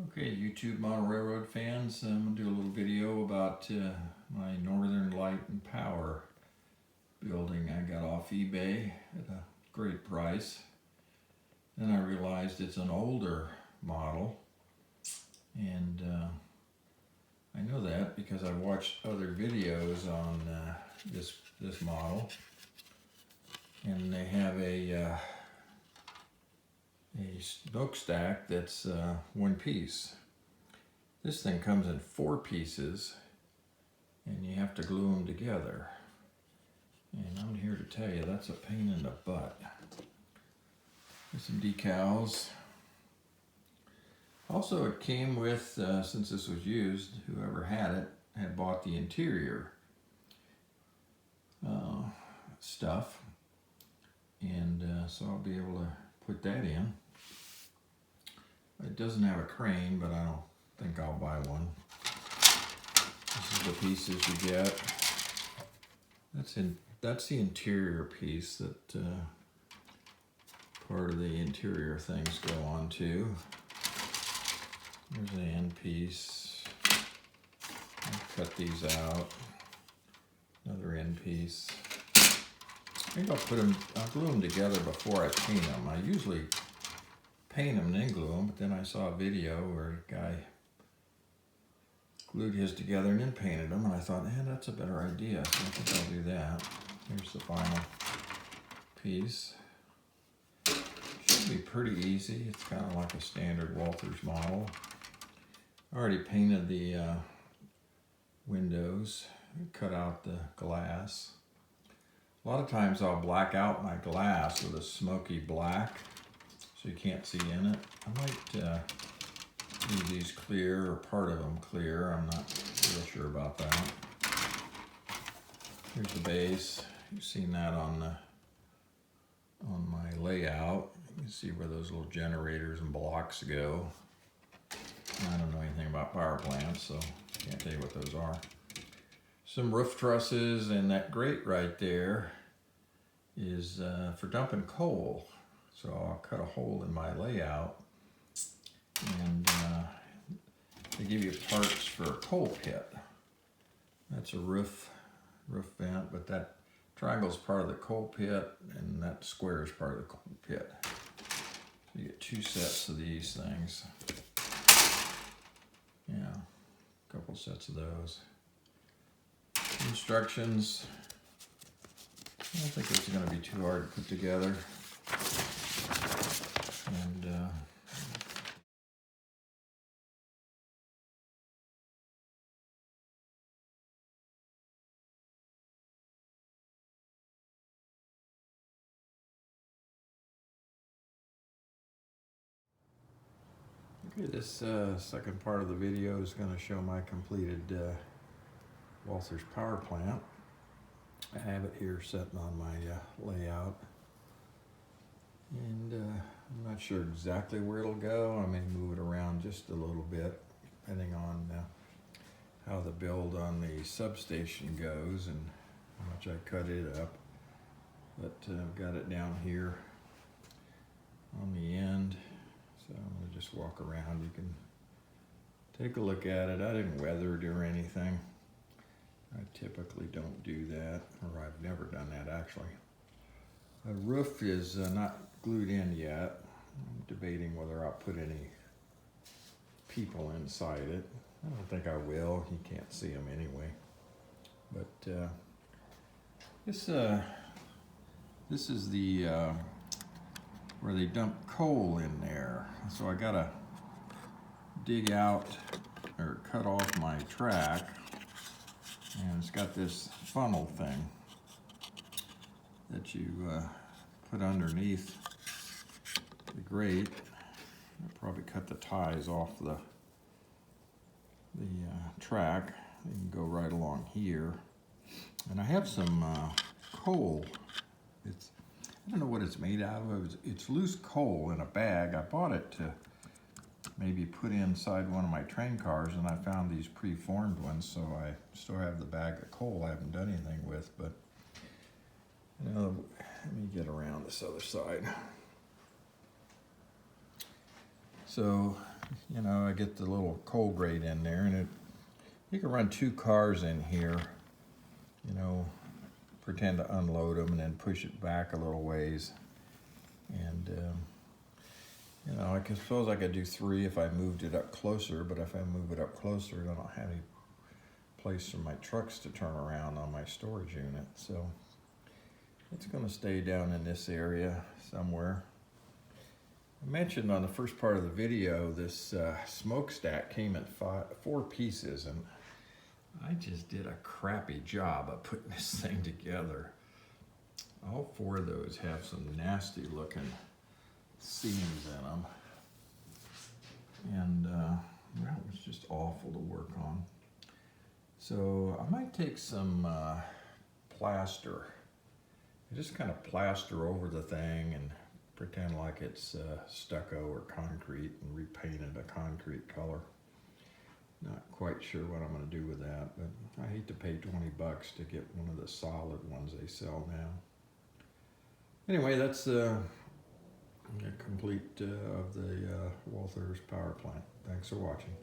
Okay, YouTube Model Railroad fans, I'm going to do a little video about my Northern Light and Power building I got off eBay at a great price. Then I realized it's an older model, and I know that because I watched other videos on this model, and they have a smokestack that's one piece. This thing comes in 4 pieces, and you have to glue them together. And I'm here to tell you that's a pain in the butt. There's some decals. Also, it came with, since this was used, whoever had it had bought the interior stuff, and so I'll be able to put that in. It doesn't have a crane, but I don't think I'll buy one. This is the pieces you get. That's the interior piece that part of the interior things go on to. There's the end piece. I'll cut these out. Another end piece. I think I'll glue them together before I paint them. I usually paint them and then glue them, but then I saw a video where a guy glued his together and then painted them, and I thought, that's a better idea, so I think I'll do that. Here's the final piece. Should be pretty easy. It's kind of like a standard Walthers model. I already painted the windows, cut out the glass. A lot of times I'll black out my glass with a smoky black so you can't see in it. I might leave these clear or part of them clear. I'm not real sure about that. Here's the base. You've seen that on my layout. You can see where those little generators and blocks go. I don't know anything about power plants, so I can't tell you what those are. Some roof trusses, and that grate right there is for dumping coal. So I'll cut a hole in my layout, and they give you parts for a coal pit. That's a roof vent, but that triangle is part of the coal pit, and that square is part of the coal pit. So you get 2 sets of these things. Yeah, a couple sets of those. Instructions. I don't think it's going to be too hard to put together. And okay, this second part of the video is going to show my completed Walthers power plant. I have it here sitting on my layout, and I'm not sure exactly where it'll go. I may move it around just a little bit depending on how the build on the substation goes and how much I cut it up. But I've got it down here on the end, so I'm going to just walk around. You can take a look at it. I didn't weather it or anything. I typically don't do that, or I've never done that actually. The roof is not glued in yet. I'm debating whether I'll put any people inside it. I don't think I will. You can't see them anyway. But this is the where they dump coal in there. So I gotta dig out or cut off my track. And it's got this funnel thing that you put underneath the grate. I'll probably cut the ties off the track. They can go right along here. And I have some coal. I don't know what it's made out of. It's loose coal in a bag. I bought it to maybe put inside one of my train cars, and I found these preformed ones, so I still have the bag of coal I haven't done anything with. But let me get around this other side. So you know, I get the little coal grate in there, and you can run 2 cars in here, you know, pretend to unload them and then push it back a little ways. And, you know, I suppose I could do 3 if I moved it up closer, but if I move it up closer, I don't have any place for my trucks to turn around on my storage unit. So it's going to stay down in this area somewhere. I mentioned on the first part of the video, this smokestack came in 4 pieces, and I just did a crappy job of putting this thing together. All 4 of those have some nasty looking seams in them, and well, it was just awful to work on. So I might take some plaster, just kind of plaster over the thing and pretend like it's stucco or concrete and repaint it a concrete color. Not quite sure what I'm going to do with that, but I hate to pay 20 bucks to get one of the solid ones they sell now. Anyway, that's a complete of the Walther's power plant. Thanks for watching.